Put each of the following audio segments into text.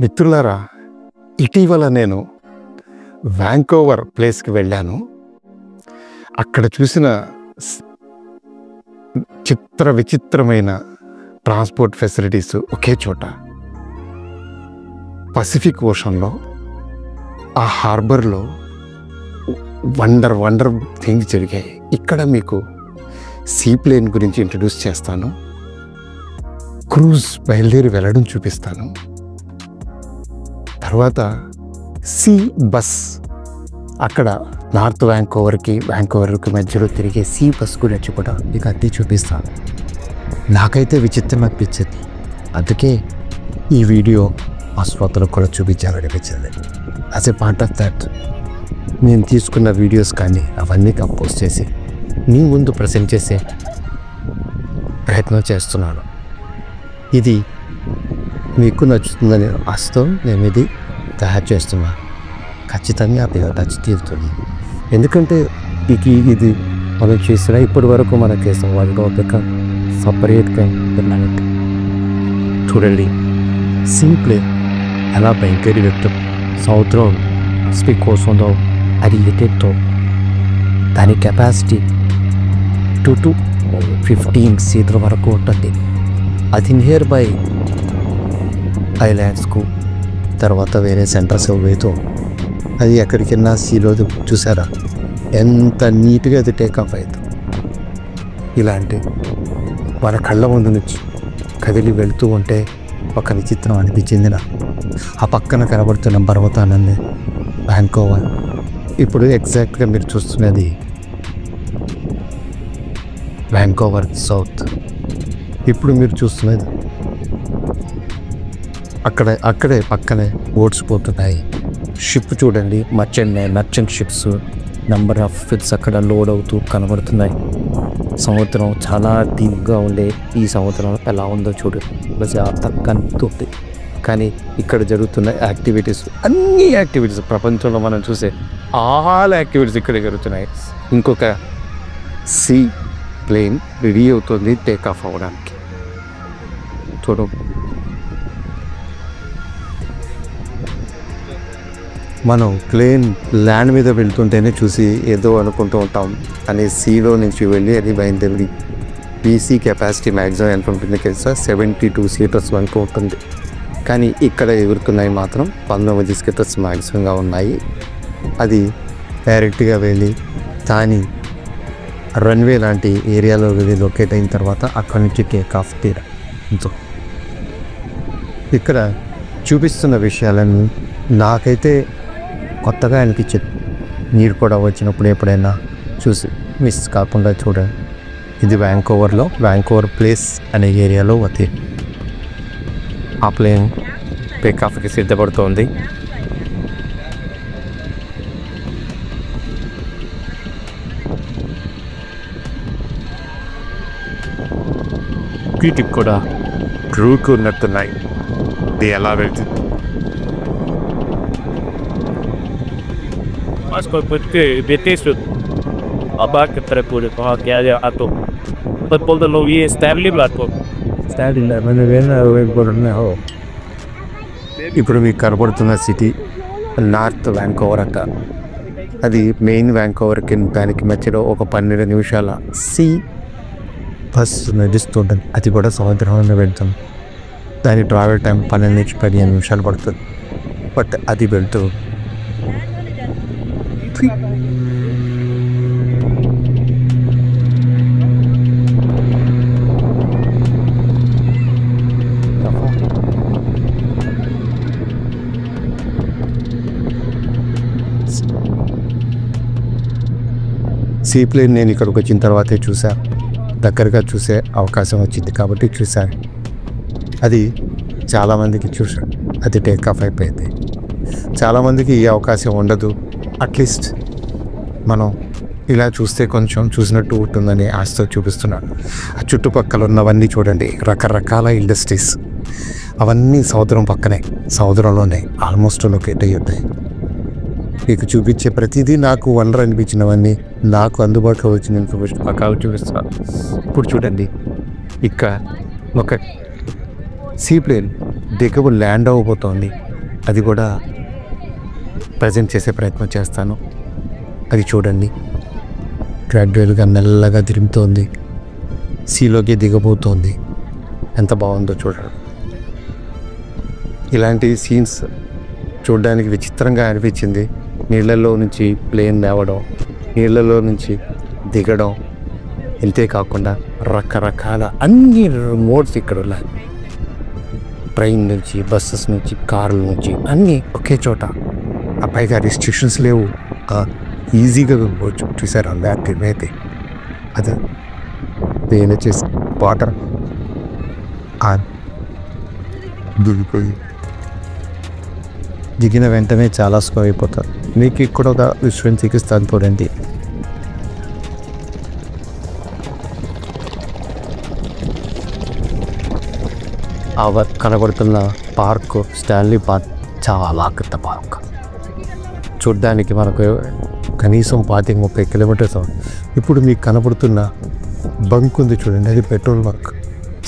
మిత్రులారా, ఇటీవల నేను వ్యాంకోవర్ ప్లేస్కి వెళ్ళాను. అక్కడ చూసిన విచిత్రమైన ట్రాన్స్పోర్ట్ ఫెసిలిటీస్ ఒకే చోట పసిఫిక్ ఓషన్లో ఆ హార్బర్లో వండర్ థింగ్స్ జరిగాయి. ఇక్కడ మీకు సీప్లేన్ గురించి ఇంట్రడ్యూస్ చేస్తాను, క్రూజ్ బయలుదేరి వెళ్ళడం చూపిస్తాను, తర్వాత సీ బస్ అక్కడ నార్త్ వ్యాంకోవర్కి మధ్యలో తిరిగే సీ బస్ గురించి కూడా మీకు అద్దె చూపిస్తాను. నాకైతే విచిత్రం అనిపించింది, అందుకే ఈ వీడియో మా శ్రోతలకు కూడా చూపించాలనిపించింది. As a part of that నేను తీసుకున్న వీడియోస్ కానీ అవన్నీ కంపోజ్ చేసి మీ ముందు ప్రజెంట్ చేసే ప్రయత్నం చేస్తున్నాను. ఇది మీకు నచ్చుతుందని ఆశతో నేను ఇది తయారు చేస్తున్నాను. ఖచ్చితంగా అది నచ్చి తీరుతుంది. ఎందుకంటే ఇది మనం చేసిన ఇప్పటి వరకు మన కేసం వాళ్ళు ఒక సపరేట్గా చూడండి. సింప్లీ ఎలా భయంకరి వ్యక్తం సముద్రం స్పీక్ కోసంలో అది ఎటెక్తో దాని కెపాసిటీ 2 to 15 సీట్ల వరకు ఉంటుంది. అది నియర్ బై ఐలాండ్స్కు తర్వాత వేరే సెంటర్స్ వేతో అది ఎక్కడికైనా సీలో చూసారా ఎంత నీట్గా అది టేకాఫ్ అవుతుంది. ఇలాంటి మన కళ్ళ ముందు నుంచి కదిలి వెళుతూ ఉంటే ఒక విచిత్రం అనిపించింది నాకు. ఆ పక్కన కనబడుతున్న పర్వతాలన్నీ వ్యాంకోవర్. ఇప్పుడు ఎగ్జాక్ట్గా మీరు చూస్తున్నది వ్యాంకోవర్ సౌత్. ఇప్పుడు మీరు చూస్తున్నది అక్కడే పక్కనే బోట్స్ పోతున్నాయి. షిప్ చూడండి, merchant ships number of ships అక్కడ లోడ్ అవుతూ కనబడుతున్నాయి. సముద్రం చాలా డీప్గా ఉండే ఈ సముద్రం ఎలా ఉందో చూడండి, కనుతుంది. కానీ ఇక్కడ జరుగుతున్న అన్ని యాక్టివిటీస్ ప్రపంచంలో మనం చూసే ఆల్ యాక్టివిటీస్ ఇక్కడ జరుగుతున్నాయి. ఇంకొక సీ ప్లేన్ రెడీ అవుతుంది టేక్ ఆఫ్ అవ్వడానికి. మనం ప్లేన్ ల్యాండ్ మీద వెళ్తుంటేనే చూసి ఏదో అనుకుంటూ ఉంటాం, కానీ సీలో నుంచి వెళ్ళి అది బయలుదేరి పీసీ కెపాసిటీ మ్యాక్సిమం ఎంత ఉంటుంది తెలుసా? 72 సీటర్స్ వరకు ఉంటుంది. కానీ ఇక్కడ ఎగురుతున్నాయి మాత్రం 19 సీటర్స్ మ్యాక్సిమంగా ఉన్నాయి. అది డైరెక్ట్గా వెళ్ళి దాని రన్వే లాంటి ఏరియాలో వెళ్ళి లొకేట్ అయిన తర్వాత అక్కడి నుంచి టేక్ ఆఫ్ తీరా. ఇక్కడ చూపిస్తున్న విషయాలను నాకైతే కొత్తగా అనిపించింది. మీరు కూడా వచ్చినప్పుడు ఎప్పుడైనా చూసి మిస్ కాకుండా చూడండి. ఇది వ్యాంకోవర్ ప్లేస్ అనే ఏరియాలో ఉంది. ఆ ప్లేన్ టేక్ ఆఫ్కి సిద్ధపడుతోంది. వీటికి కూడా క్రూకు ఉన్నట్టున్నాయి. ఇది ఎలా వెళ్తుంది? Parce que BT sur abac très pour le temps qu'il y a à tout. Pas pour de l'eau stable là quoi. Stable మన ఇప్పుడు మీకు కనబడుతున్న సిటీ నార్త్ వ్యాంకోవర్ అంట. అది మెయిన్ వ్యాంకోవర్కి దానికి మధ్యలో ఒక 12 నిమిషాల సీ బస్ నడుస్తుంటుంది. అది కూడా సముద్రంలో వెళ్తాం. దాని ట్రావెల్ టైం 12 నుంచి 15 నిమిషాలు పడుతుంది. బట్ అది వెళ్తూ సీప్లేన్ నేను ఇక్కడికి వచ్చిన తర్వాతే చూశాను, దగ్గరగా చూసే అవకాశం వచ్చింది కాబట్టి చూశాను. అది చాలామందికి చూశాను, అది టేక్ ఆఫ్ అయిపోయింది. చాలామందికి ఈ అవకాశం ఉండదు. అట్లీస్ట్ మనం ఇలా చూస్తే కొంచెం చూసినట్టు ఉంటుందని ఆశతో చూపిస్తున్నాను. ఆ చుట్టుపక్కల ఉన్నవన్నీ చూడండి, రకరకాల ఇండస్ట్రీస్ అవన్నీ సముద్రం పక్కనే, సముద్రంలోనే ఆల్మోస్ట్ లొకేట్ అయ్యి ఉంటాయి. మీకు చూపించే ప్రతిదీ నాకు వండర్ అనిపించినవన్నీ నాకు అందుబాటులో వచ్చిన ఇన్ఫర్మేషన్ పక్కాగా చూపిస్తాను. ఇప్పుడు చూడండి, ఇక్కడ ఒక సీప్లేన్ దిగువ ల్యాండ్ అవ్వబోతోంది. అది కూడా ప్రజెంట్ చేసే ప్రయత్నం చేస్తాను. అది చూడండి, గ్రాడ్యువల్గా మెల్లగా తిరుగుతోంది, సీలోకి దిగబోతోంది. ఎంత బాగుందో చూడండి. ఇలాంటి సీన్స్ చూడడానికి విచిత్రంగా అనిపించింది. నీళ్ళల్లో నుంచి ప్లేన్ లేవడం, నీళ్ళలో నుంచి దిగడం, ఇంతే కాకుండా రకరకాల అన్ని మోడ్స్ ఇక్కడ ఉన్నాయి. ట్రైన్ నుంచి, బస్సెస్ నుంచి, కార్ల నుంచి అన్నీ ఒకే చోట. ఆ పైగా రిస్ట్రిక్షన్స్ లేవు, ఈజీగా పోవచ్చు. చూసారా బ్యాటరీ అయితే అదే నేను వచ్చేసి వాటర్ దిగిన వెంటనే చాలా స్లో అయిపోతారు. మీకు ఇక్కడ ఒక విషయం చూపిస్తాను చూడండి. ఆ కనబడుతున్న పార్క్ స్టాన్లీ పార్క్ చాలా పెద్ద పార్క్. చూడ్డానికి మనకు కనీసం 25-30 కిలోమీటర్స్. ఇప్పుడు మీకు కనబడుతున్న బంక్ ఉంది చూడండి, అది పెట్రోల్ బంక్.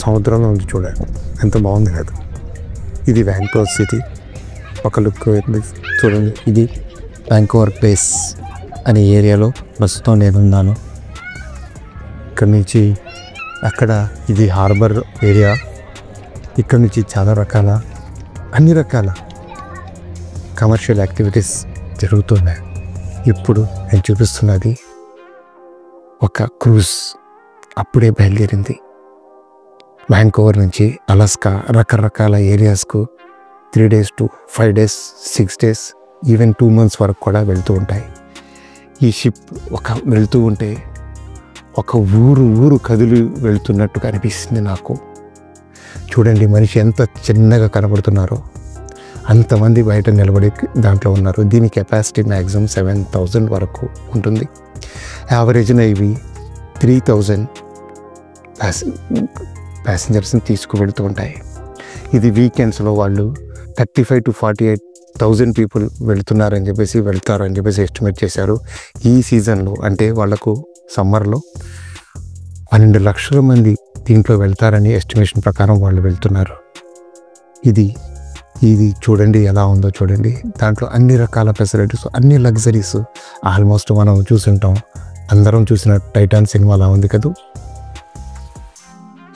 సముద్రంలో ఉంది చూడండి, ఎంత బాగుంది కదా. ఇది వ్యాంకోవర్ సిటీ. ఒక లుక్ చూడండి. ఇది వ్యాంకోవర్ ప్లేస్ అనే ఏరియాలో ప్రస్తుతం నేనున్నాను. ఇక్కడ నుంచి అక్కడ ఇది హార్బర్ ఏరియా. ఇక్కడ నుంచి చాలా రకాల అన్ని రకాల కమర్షియల్ యాక్టివిటీస్ జరుగుతున్నాయి. ఇప్పుడు నేను చూపిస్తున్నది ఒక క్రూజ్ అప్పుడే బయలుదేరింది. వ్యాంకోవర్ నుంచి అలాస్కా రకరకాల ఏరియాస్కు 3 days to 5 days, 6 days, even 2 months వరకు కూడా వెళ్తూ ఉంటాయి. ఈ షిప్ వెళ్తూ ఉంటే ఒక ఊరు కదిలి వెళ్తున్నట్టుగా అనిపిస్తుంది నాకు. చూడండి, మనిషి ఎంత చిన్నగా కనబడుతున్నారో అంతమంది బయట నిలబడి దాంట్లో ఉన్నారు. దీని కెపాసిటీ మ్యాక్సిమం 7,000 వరకు ఉంటుంది. యావరేజ్న ఇవి 3,000 ప్యాసింజర్స్ని తీసుకువెళ్తూ ఉంటాయి. ఇది వీకెండ్స్లో వాళ్ళు 35,000 to 48,000 పీపుల్ వెళ్తారని చెప్పేసి ఎస్టిమేట్ చేశారు. ఈ సీజన్లో అంటే వాళ్ళకు సమ్మర్లో 12 లక్షల మంది దీంట్లో వెళ్తారని ఎస్టిమేషన్ ప్రకారం వాళ్ళు వెళ్తున్నారు. ఇది చూడండి ఎలా ఉందో చూడండి. దాంట్లో అన్ని రకాల ఫెసిలిటీస్, అన్ని లగ్జరీస్ ఆల్మోస్ట్ మనం చూసుంటాం. అందరం చూసిన టైటాన్ సినిమా అలా ఉంది కదా.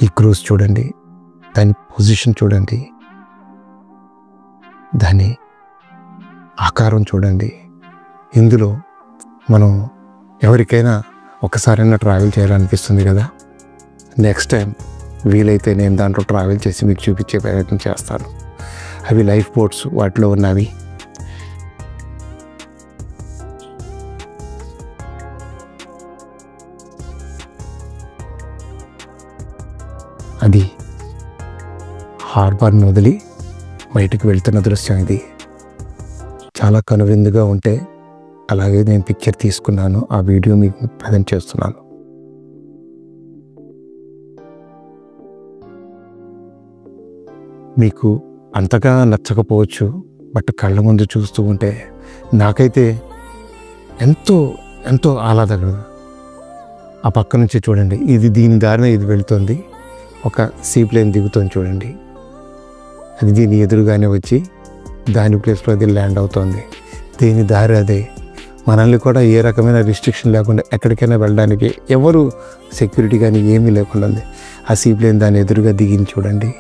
ఈ క్రూజ్ చూడండి, దాని పొజిషన్ చూడండి, దాని ఆకారం చూడండి. ఇందులో మనం ఎవరికైనా ఒకసారైనా ట్రావెల్ చేయాలనిపిస్తుంది కదా. నెక్స్ట్ టైం వీలైతే నేను దాంట్లో ట్రావెల్ చేసి మీకు చూపించే ప్రయత్నం చేస్తాను. అవి లైఫ్ బోట్స్ వాటిలో ఉన్నవి. అది హార్బర్ని వదిలి బయటకు వెళ్తున్న దృశ్యం. ఇది చాలా కనువిందుగా ఉంటే అలాగే నేను పిక్చర్ తీసుకున్నాను, ఆ వీడియో మీకు ప్రజెంట్ చేస్తున్నాను. మీకు అంతగా నచ్చకపోవచ్చు, బట్ కళ్ళ ముందు చూస్తూ ఉంటే నాకైతే ఎంతో ఆహ్లాదకరంగా. ఆ పక్క నుంచి చూడండి, ఇది దీని దారిన ఇది వెళ్తుంది. ఒక సీప్లేన్ దిగుతుంది చూడండి, అది దీని ఎదురుగానే వచ్చి దాని ప్లేస్లో అది ల్యాండ్ అవుతుంది. దీని దారి అదే. మనల్ని కూడా ఏ రకమైన రిస్ట్రిక్షన్ లేకుండా ఎక్కడికైనా వెళ్ళడానికి ఎవరు సెక్యూరిటీ కానీ ఏమీ లేకుండా ఉంది. ఆ సీప్లేన్ దాని ఎదురుగా దిగింది చూడండి.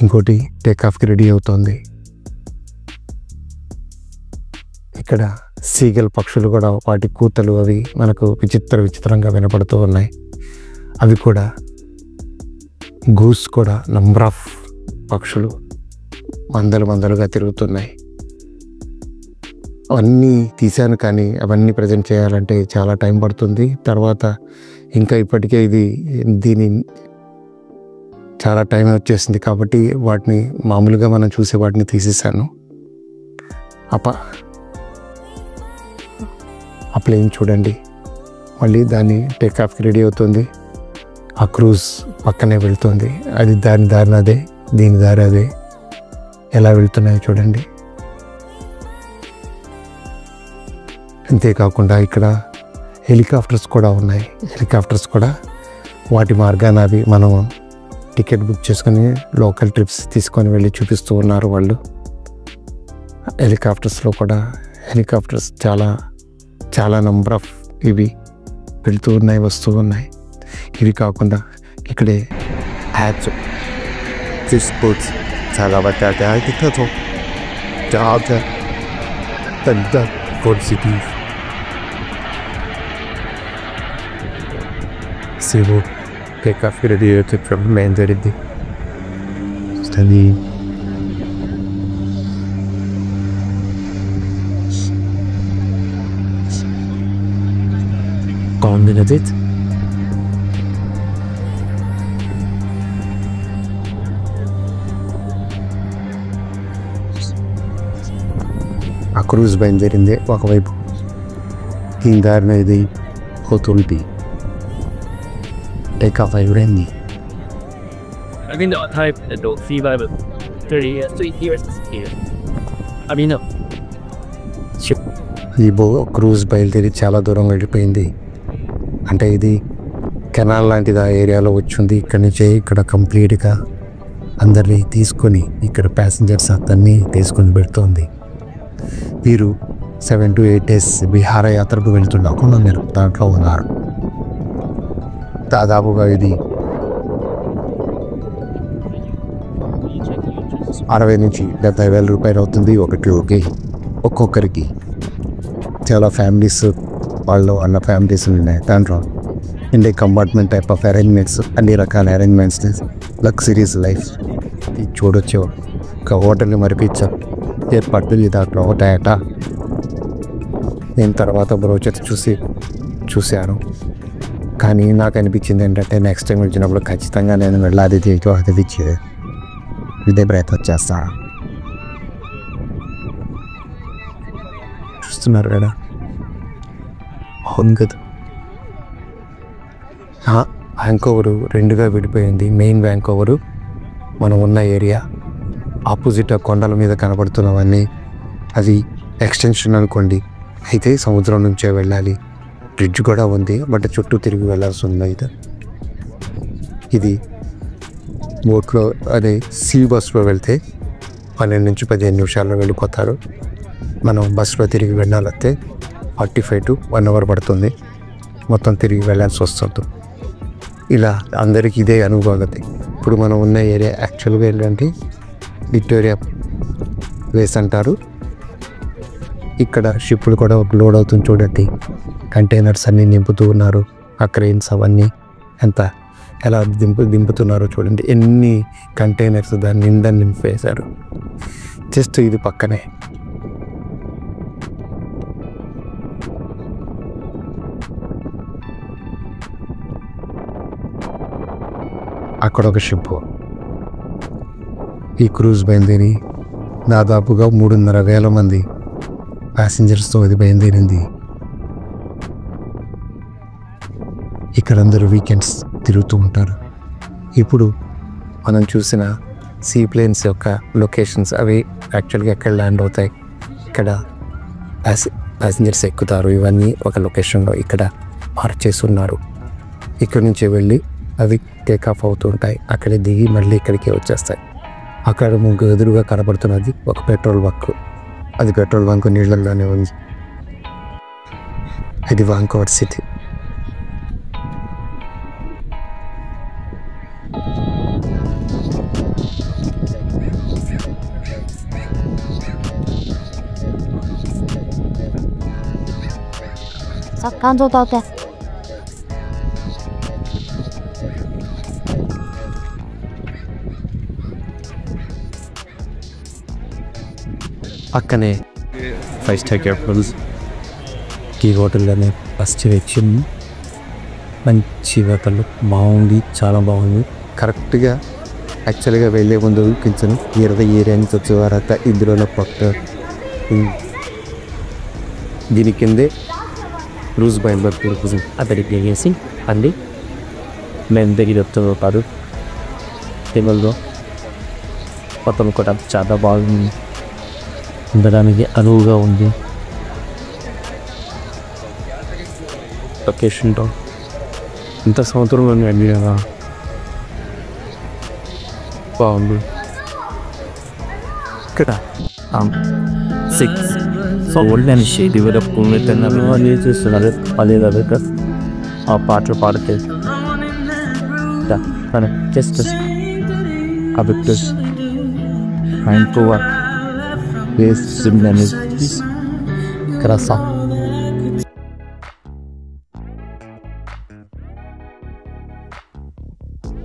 ఇంకోటి టేకాఫ్కి రెడీ అవుతోంది. ఇక్కడ సీగల్ పక్షులు కూడా వాటి కూతలు అవి మనకు విచిత్రంగా వినపడుతూ ఉన్నాయి. అవి కూడా గూస్ కూడా నంబర్ ఆఫ్ పక్షులు మందలుగా తిరుగుతున్నాయి. అవన్నీ తీశాను, కానీ అవన్నీ ప్రజెంట్ చేయాలంటే చాలా టైం పడుతుంది. తర్వాత ఇంకా ఇప్పటికే దీని చాలా టైం వచ్చేసింది కాబట్టి వాటిని మామూలుగా మనం చూసే వాటిని తీసేసాను. ఆ ప్లేన్ చూడండి, మళ్ళీ దాన్ని టేకాఫ్కి రెడీ అవుతుంది. ఆ క్రూజ్ పక్కనే వెళ్తుంది. అది దారి అదే, దీని దారి అదే. ఎలా వెళ్తున్నాయో చూడండి. అంతేకాకుండా ఇక్కడ హెలికాప్టర్స్ కూడా ఉన్నాయి. హెలికాప్టర్స్ కూడా వాటి మార్గాన అవి మనం టికెట్ బుక్ చేసుకొని లోకల్ ట్రిప్స్ తీసుకొని వెళ్ళి చూపిస్తూ ఉన్నారు వాళ్ళు. హెలికాప్టర్స్లో కూడా హెలికాప్టర్స్ చాలా చాలా నంబర్ ఆఫ్ ఇవి వెళ్తూ ఉన్నాయి, వస్తూ ఉన్నాయి. ఇవి కాకుండా ఇక్కడే హ్యాచ్ ఫిష్ బోట్స్ చాలా పెద్ద cold city CO coffee ready అవుతుంది మెయిన్ జరిగింది అది బాగుంది. ఆ క్రూజ్ బయలుదేరింది ఒకవైపు, ఈ దారిన ఇది పోతుంది. టేక్ ఆఫ్ అయిపోయింది. I mean, the type the sea level 30 years here. I mean, ship. ఈ క్రూజ్ బయలుదేరి చాలా దూరం వెళ్ళిపోయింది. అంటే ఇది కెనాల్ లాంటిది ఆ ఏరియాలో వచ్చింది. ఇక్కడ నుంచే ఇక్కడ కంప్లీట్గా అందరినీ తీసుకొని ఇక్కడ ప్యాసింజర్స్ అతన్ని తీసుకొని పెడుతోంది. వీరు 7 to 8 days విహారయాత్రకు వెళ్తున్నారు. మీరు దాంట్లో ఉన్నారు. దాదాపుగా ఇది 60 నుంచి 70 వేల రూపాయలు అవుతుంది ఒకటి ఒక్కొక్కరికి. చాలా ఫ్యామిలీస్ వాళ్ళు అన్న ఫ్యామిలీస్ ఉన్నాయి దాంట్లో. ఇండే కంపార్ట్మెంట్ టైప్ ఆఫ్ అరేంజ్మెంట్స్, అన్ని రకాల అరేంజ్మెంట్స్, లగ్జరీస్ లైఫ్ చూడొచ్చు. ఒక హోటల్ని మరిపించారు ఏర్పాట్లు దాంట్లో ఉంటాయట. నేను తర్వాత బ్రోచర్ చూశాను. కానీ నాకు అనిపించింది ఏంటంటే నెక్స్ట్ టైం వచ్చినప్పుడు ఖచ్చితంగా నేను వెళ్ళాలి, అది ఇచ్చేది ఇదే ప్రయత్నం చేస్తా. చూస్తున్నారు కదా, అవును కదా. వ్యాంకోవరు రెండుగా విడిపోయింది. మెయిన్ వ్యాంకోవరు మనం ఉన్న ఏరియా, ఆపోజిట్ కొండల మీద కనబడుతున్నవన్నీ అది ఎక్స్టెన్షన్ అనుకోండి. అయితే సముద్రం నుంచే వెళ్ళాలి. బ్రిడ్జ్ కూడా ఉంది, బట్ చుట్టూ తిరిగి వెళ్ళాల్సి ఉంది. అయితే ఇది బోట్లో అదే సీ బస్లో వెళ్తే 12 నుంచి 15 నిమిషాల్లో వెళ్ళిపోతారు. మనం బస్సులో తిరిగి వెళ్ళాలంటే 45 to 1 hour పడుతుంది. మొత్తం తిరిగి వెళ్ళాల్సి వస్తుంది. ఇలా అందరికీ ఇదే అనుభవం. ఇప్పుడు మనం ఉన్న ఏరియా యాక్చువల్గా ఏంటంటే విక్టోరియా ప్లేస్ అంటారు. ఇక్కడ షిప్పులు కూడా లోడ్ అవుతుంది చూడండి. కంటైనర్స్ అన్నీ నింపుతూ ఉన్నారు. ఆ క్రెయిన్స్ అవన్నీ ఎలా దింపుతున్నారో చూడండి. ఎన్ని కంటైనర్స్ దాన్ని నిండా నింపేశారు. జస్ట్ ఇది పక్కనే అక్కడ ఒక షిప్. ఈ క్రూజ్ బయలుదేరి దాదాపుగా 3,500 మంది ప్యాసింజర్స్తో ఇది బయలుదేరింది. ఇక్కడ అందరూ వీకెండ్స్ తిరుగుతూ ఉంటారు. ఇప్పుడు మనం చూసిన సీ ప్లేన్స్ యొక్క లొకేషన్స్ అవి యాక్చువల్గా ఎక్కడ ల్యాండ్ అవుతాయి, ఇక్కడ ప్యాసింజర్స్ ఎక్కుతారు. ఇవన్నీ ఒక లొకేషన్లో ఇక్కడ పార్క్ చేసి ఉన్నారు. ఇక్కడ నుంచి వెళ్ళి అవి టేక్ ఆఫ్ అవుతూ ఉంటాయి. అక్కడే దిగి మళ్ళీ ఇక్కడికే వచ్చేస్తాయి. అక్కడ మీకు ఎదురుగా కనబడుతున్నది ఒక పెట్రోల్ బంక్. అది పెట్రోల్ బంక్ నీళ్ళల్లోనే ఉంది. ఇది వాంకోవర్ సిటీ.干燥到的。 పక్కనే 5 star హోటల్స్. ఈ హోటల్లోనే ఫస్ట్ వచ్చి మంచి హోటల్ బాగుంది, చాలా బాగుంది. కరెక్ట్గా యాక్చువల్గా వెళ్ళే ముందు కొంచెం 20 ఏరియానికి వచ్చే వరక ఇందులోనే పక్క దీని కిందే రూజ్ బయలుదేరి అతడికి వేసి అంది మేము దగ్గర వస్తున్నారు. టేబుల్లో మొత్తం కూడా చాలా బాగుంది, ఉండడానికి అనువుగా ఉంది. లొకేషన్తో ఇంత సంవత్సరంలో అండి కదా బాగుంది. ఇక్కడ 6 so old and she develop అన్నీ చూస్తున్నారు. అదే దగ్గర ఆ పాటలు పాడితే జస్ట్ అభిక్టు Vancouver based Sydney Krasa.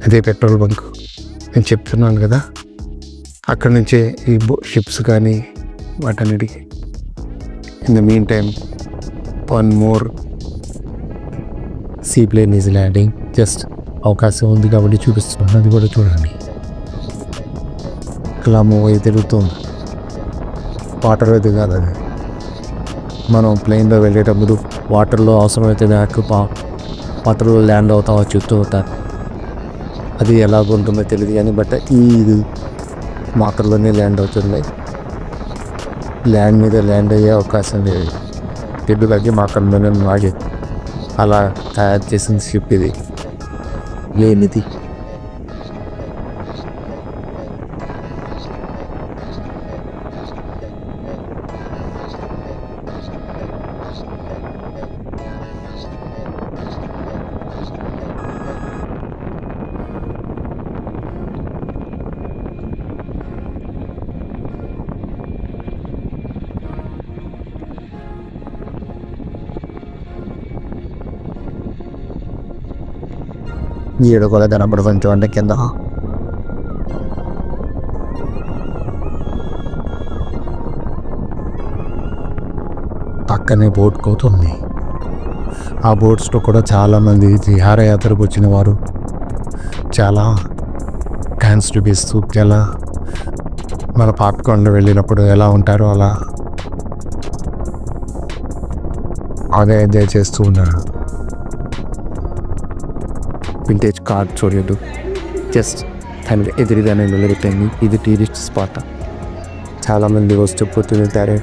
అదే పెట్రోల్ బంక్ నేను చెప్తున్నాను కదా, అక్కడ నుంచే ఈ షిప్స్ కానీ వాటన్నిటికి. In the meantime one more seaplane is landing. Just అవకాశం ఉంది కాబట్టి చూపిస్తున్నాను, అది కూడా చూడండి. ఇలా మూవ్ అయి తిరుగుతుంది. వాటర్ అయితే కాదు అది. మనం ప్లేన్లో వెళ్ళేటప్పుడు వాటర్లో అవసరమైతే బ్యాక్ వాటర్లో ల్యాండ్ అవుతాం, చుట్టూ అవుతారు. అది ఎలా ఉంటుందో తెలియదు కానీ బట్ ఈ వాటర్లోనే ల్యాండ్ అవుతుంది. ల్యాండ్ మీద ల్యాండ్ అయ్యే అవకాశం లేదు. తెలుగుకి మాకల్లోనే వాడి అలా తయారు చేసిన షిప్ ఇది లేనిది. ఈడ కూడా కనపడుతుంది చూడండి కింద. పక్కనే బోట్ కోతుంది. ఆ బోట్స్లో కూడా చాలామంది విహారయాత్రకు వచ్చిన వారు చాలా క్యాన్స్ చూపిస్తూ ఎలా మన పాప్కార్న్లో వెళ్ళినప్పుడు ఎలా ఉంటారో అలా అదే ఎంజాయ్ చేస్తూ ఉన్నారు. వింటేజ్ కార్ చూడలేదు, జస్ట్ దానికి ఎదురుగానే నిలబెట్టింది. ఇది టూరిస్ట్ స్పాట్, చాలామంది వస్తూ పోతుంటారు.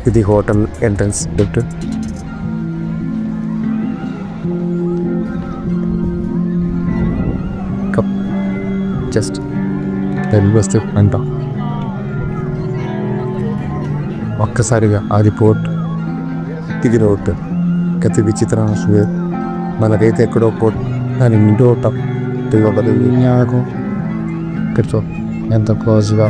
ఇది హోటల్ ఎంట్రన్స్ గేట్. జస్ట్ వస్తే అంట ఒక్కసారిగా అది పోర్ట్, ఇది రోడ్. గతి విచిత్రం అసలు. మనకైతే ఎక్కడో పోర్ట్ దాని ఇంటో నాకు కూర్చో ఎంత క్లోజ్గా.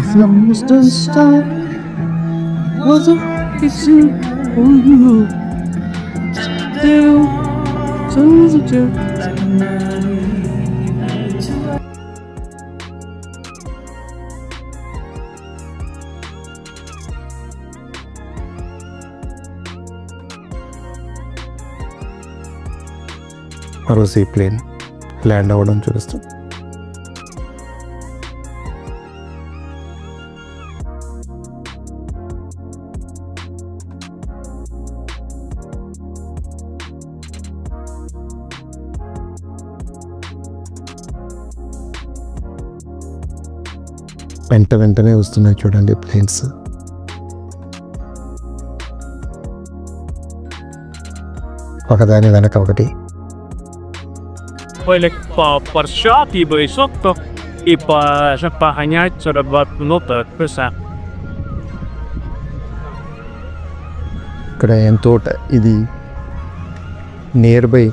మరో సీ ప్లేన్ ల్యాండ్ అవ్వడం చూస్తాం. వెంటనే వస్తున్నాయి చూడండి ప్లేన్స్. ఒకదాని వెనక ఒకటి. Парша и сотто и погонять 42 минуты писа. ఇక్కడ ఎంతో ఇది నియర్ బై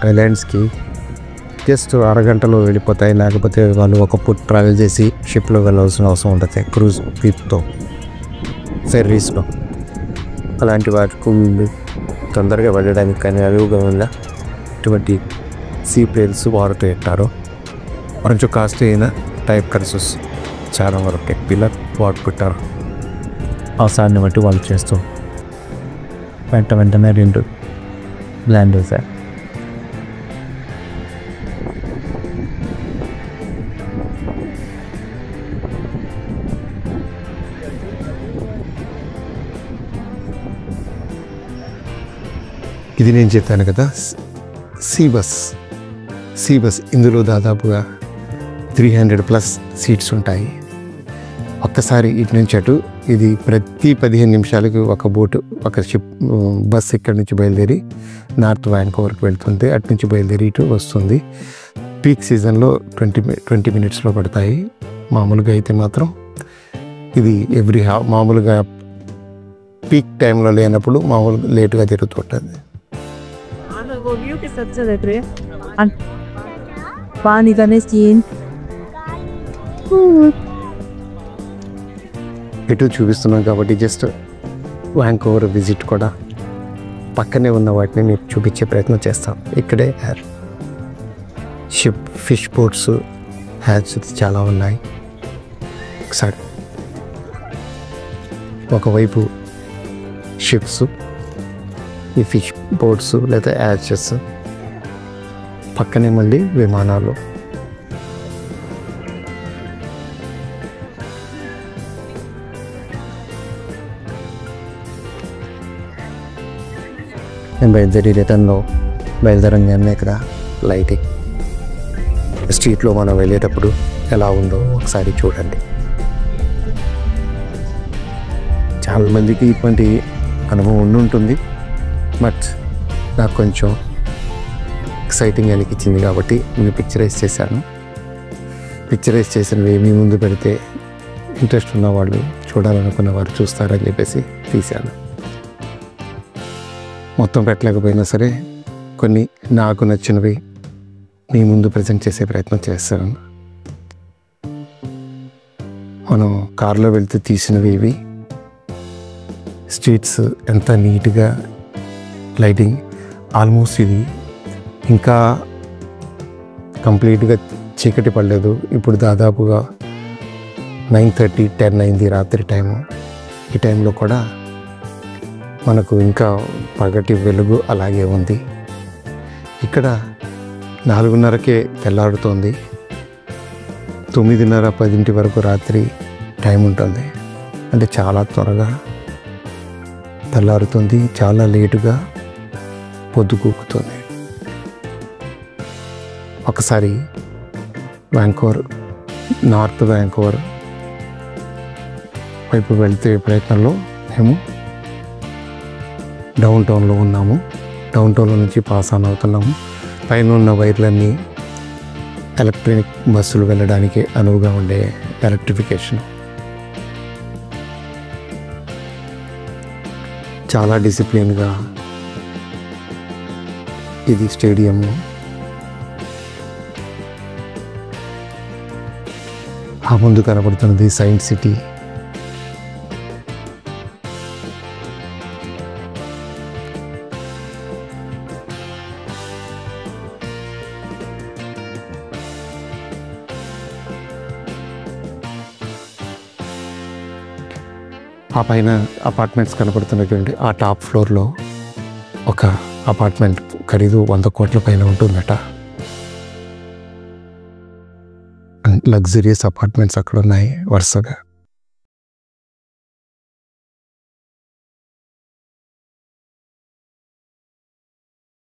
ఐలాండ్స్కి జస్ట్ అరగంటలో వెళ్ళిపోతాయి. లేకపోతే వాళ్ళు ఒక ఫుట్ ట్రావెల్ చేసి షిప్లో వెళ్ళాల్సిన అవసరం ఉంటుంది. క్రూజ్ షిప్తో, ఫెర్రీస్లో అలాంటి వాటికి తొందరగా వెళ్ళడానికి కానీ అనువుగా ఉందా ఇటువంటి సీ ప్లేన్స్ వాడుతూ ఉంటారు. కొంచెం కాస్ట్ అయిన టైప్ కన్సెస్ చాలా వరకు పిల్లర్ వాడుకుంటారు. అవసరాన్ని బట్టి వాళ్ళు చేస్తూ వెంటనే రెండు ల్యాండ్ అవుతాయి. ఇది నేను చెప్పాను కదా సీ బస్. ఇందులో దాదాపుగా 300+ సీట్స్ ఉంటాయి. ఒక్కసారి ఇటు నుంచి అటు ఇది ప్రతి 15 నిమిషాలకి ఒక బోటు ఒక షిప్ బస్ ఇక్కడి నుంచి బయలుదేరి నార్త్ వ్యాంకోవర్కి వెళ్తుంది. అటు నుంచి బయలుదేరి ఇటు వస్తుంది. పీక్ సీజన్లో 20 మినిట్స్లో పడతాయి. మామూలుగా అయితే మాత్రం ఇది మామూలుగా పీక్ టైంలో లేనప్పుడు మామూలుగా లేటుగా తిరుగుతుంటుంది. ఇటు చూపిస్తున్నాం కాబట్టి జస్ట్ వ్యాంకోవర్ విజిట్ కూడా పక్కనే ఉన్న వాటిని మీకు చూపించే ప్రయత్నం చేస్తాం. ఇక్కడే షిప్ ఫిష్ బోట్స్ హ్యాచ్ చాలా ఉన్నాయి. ఒకసారి ఒకవైపు షిప్స్, ఈ ఫిష్ బోట్స్ లేదా హ్యాచెస్, పక్కనే మళ్ళీ విమానాలు. నేను రిటర్న్లో బయలుదేరంగానే ఇక్కడ లైటింగ్ స్ట్రీట్లో మనం వెళ్ళేటప్పుడు ఎలా ఉందో ఒకసారి చూడండి. చాలామందికి ఇటువంటి అనుభవం ఉండుంటుంది. బట్ నాకు కొంచెం ఎక్సైటింగ్ అనిపించింది కాబట్టి నేను పిక్చరైజ్ చేశాను. పిక్చరైజ్ చేసినవి మీ ముందు పెడితే ఇంట్రెస్ట్ ఉన్నవాళ్ళు, చూడాలనుకున్న వారు చూస్తారని చెప్పేసి తీశాను. మొత్తం పెట్టలేకపోయినా సరే కొన్ని నాకు నచ్చినవి మీ ముందు ప్రజెంట్ చేసే ప్రయత్నం చేస్తాను. మనం కారులో వెళ్తే తీసినవి ఇవి. స్ట్రీట్స్ ఎంత నీట్గా లైటింగ్, ఆల్మోస్ట్ ఇది ఇంకా కంప్లీట్గా చీకటి పడలేదు. ఇప్పుడు దాదాపుగా 9:30, 10 అయింది రాత్రి టైము. ఈ టైంలో కూడా మనకు ఇంకా పగటి వెలుగు అలాగే ఉంది. ఇక్కడ 4:30కే తెల్లారుతోంది. 9:30, 10 వరకు రాత్రి టైం ఉంటుంది. అంటే చాలా త్వరగా తెల్లారుతుంది, చాలా లేటుగా పొద్దుకూకుతుంది. ఒకసారి వ్యాంకోవర్, నార్త్ వ్యాంకోవర్ వైపు వెళ్తే ప్రయత్నంలో మేము డౌన్ టౌన్లో ఉన్నాము. డౌన్ టౌన్లో నుంచి పాస్ ఆన్ అవుతున్నాము. పైన ఉన్న వైర్లన్నీ ఎలక్ట్రిక్ బస్సులు వెళ్ళడానికి అనువుగా ఉండే ఎలక్ట్రిఫికేషన్. చాలా డిసిప్లిన్గా ఇది స్టేడియము. ఆ ముందు కనబడుతున్నది సైన్స్ సిటీ. ఆ పైన అపార్ట్మెంట్స్ కనపడుతున్నటువంటి ఆ టాప్ ఫ్లోర్లో ఒక అపార్ట్మెంట్ ఖరీదు 100 కోట్ల పైన ఉంటుందట. లగ్జరియస్ అపార్ట్మెంట్స్ అక్కడ ఉన్నాయి వరుసగా.